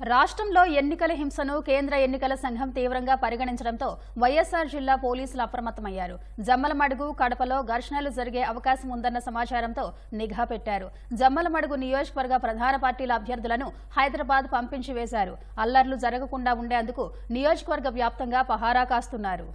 రాష్ట్రంలో ఎన్నికల హింసను కేంద్ర ఎన్నికల సంఘం తీవ్రంగా పరిగణించడంతో వైఎస్ఆర్ జిల్లా పోలీసులు అప్రమత్తమయ్యారు. జమ్మలమడుగు, కడపలో ఘర్షణలు జరిగే అవకాశం ఉందన్న సమాచారంతో నిఘా పెట్టారు. జమ్మలమడుగు నియోజకవర్గ ప్రధాన పార్టీల అభ్యర్థులను హైదరాబాద్ పంపించి వేశారు. అల్లర్లు జరగకుండా ఉండేందుకు నియోజకవర్గ వ్యాప్తంగా పహారా కాస్తున్నారు.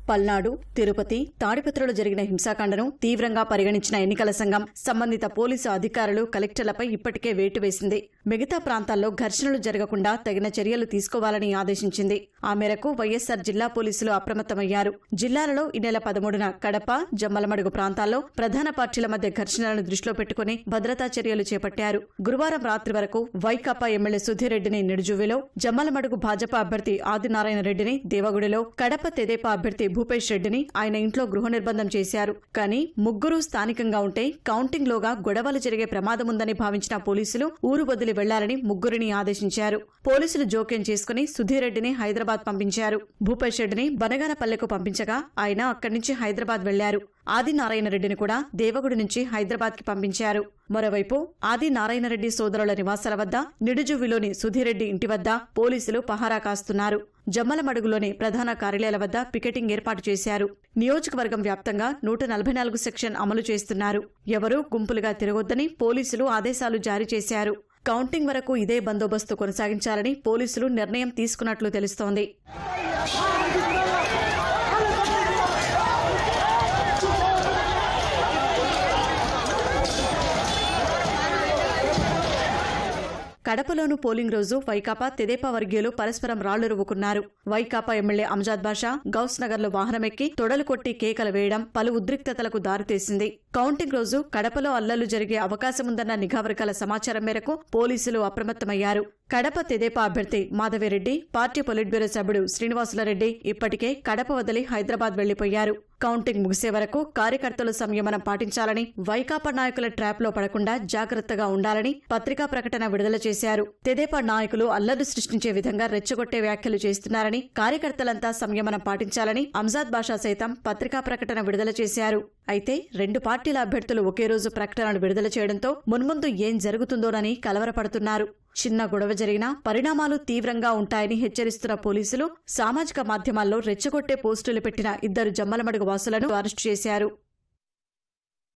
పల్నాడు, తిరుపతి, తాడిపత్రిలో జరిగిన హింసాకాండను తీవ్రంగా పరిగణించిన ఎన్నికల సంఘం సంబంధిత పోలీసు అధికారులు, కలెక్టర్లపై ఇప్పటికే వేటు వేసింది. మిగతా ప్రాంతాల్లో ఘర్షణలు జరగకుండా తగిన చర్యలు తీసుకోవాలని ఆదేశించింది. ఆ మేరకు వైఎస్సార్ జిల్లా పోలీసులు అప్రమత్తమయ్యారు. జిల్లాలలో ఈ నెల 13న కడప, జమ్మలమడుగు ప్రాంతాల్లో ప్రధాన పార్టీల మధ్య ఘర్షణలను దృష్టిలో పెట్టుకుని భద్రతా చర్యలు చేపట్టారు. గురువారం రాత్రి వరకు వైకాపా ఎమ్మెల్యే సుధీర్ రెడ్డిని నిడుజువిలో, జమ్మలమడుగు భాజపా అభ్యర్థి ఆదినారాయణ రెడ్డిని దేవగుడిలో, కడప తెదేపా అభ్యర్థి భూపేష్ రెడ్డిని ఆయన ఇంట్లో గృహ నిర్బంధం చేశారు. కానీ ముగ్గురు స్థానికంగా ఉంటే కౌంటింగ్ లోగా గొడవలు జరిగే ప్రమాదముందని భావించిన పోలీసులు ఊరు వదిలి వెళ్లాలని ముగ్గురిని ఆదేశించారు. పోలీసులు జోక్యం చేసుకుని సుధీర్ రెడ్డిని హైదరాబాద్ పంపించారు. భూపేష్ రెడ్డిని బనగానపల్లెకు పంపించగా ఆయన అక్కడి నుంచి హైదరాబాద్ వెళ్లారు. ఆదినారాయణ రెడ్డిని కూడా దేవగుడి నుంచి హైదరాబాద్ కి పంపించారు. మరోవైపు ఆదినారాయణరెడ్డి సోదరుల నివాసాల వద్ద, నిడుజువిలోని సుధీరెడ్డి ఇంటి వద్ద పోలీసులు పహారా కాస్తున్నారు. జమ్మలమడుగులోని ప్రధాన కార్యాలయాల వద్ద పికెటింగ్ ఏర్పాటు చేశారు. నియోజకవర్గం వ్యాప్తంగా 144 సెక్షన్ అమలు చేస్తున్నారు. ఎవరూ గుంపులుగా తిరగొద్దని పోలీసులు ఆదేశాలు జారీ చేశారు. కౌంటింగ్ వరకు ఇదే బందోబస్తు కొనసాగించాలని పోలీసులు నిర్ణయం తీసుకున్నట్లు తెలుస్తోంది. కడపలోను పోలింగ్ రోజు వైకాపా, తెదేపా వర్గీయులు పరస్పరం రాళ్లు రువ్వుకున్నారు. వైకాపా ఎమ్మెల్యే అంజాద్ బాషా గౌస్ నగర్ లో వాహనమెక్కి తొడలు కొట్టి కేకలు వేయడం పలు ఉద్రిక్తతలకు దారితీసింది. కౌంటింగ్ రోజు కడపలో అల్లర్లు జరిగే అవకాశముందన్న నిఘా వర్గాల సమాచారం మేరకు పోలీసులు అప్రమత్తమయ్యారు. కడప తెదేపా అభ్యర్థి మాధవిరెడ్డి, పార్టీ పొలిట్ బ్యూరో సభ్యుడు శ్రీనివాసులరెడ్డి ఇప్పటికే కడప వదిలి హైదరాబాద్ వెళ్లిపోయారు. కౌంటింగ్ ముగిసే వరకు కార్యకర్తలు సంయమనం పాటించాలని, వైకాపా నాయకుల ట్రాప్ లో పడకుండా జాగ్రత్తగా ఉండాలని పత్రికా ప్రకటన విడుదల చేశారు. తెదేపా నాయకులు అల్లర్లు సృష్టించే విధంగా రెచ్చగొట్టే వ్యాఖ్యలు చేస్తున్నారని, కార్యకర్తలంతా సంయమనం పాటించాలని అంజాద్ బాషా సైతం పత్రికా ప్రకటన విడుదల చేశారు. అయితే రెండు పార్టీల అభ్యర్థులు ఒకే రోజు ప్రకటనలు విడుదల చేయడంతో మున్ముందు ఏం జరుగుతుందోనని కలవరపడుతున్నారు. చిన్న గొడవ జరిగినా పరిణామాలు తీవ్రంగా ఉంటాయని హెచ్చరిస్తున్న పోలీసులు సామాజిక మాధ్యమాల్లో రెచ్చగొట్టే పోస్టులు పెట్టిన 2 జమ్మలమడుగు వాసులను అరెస్టు చేశారు.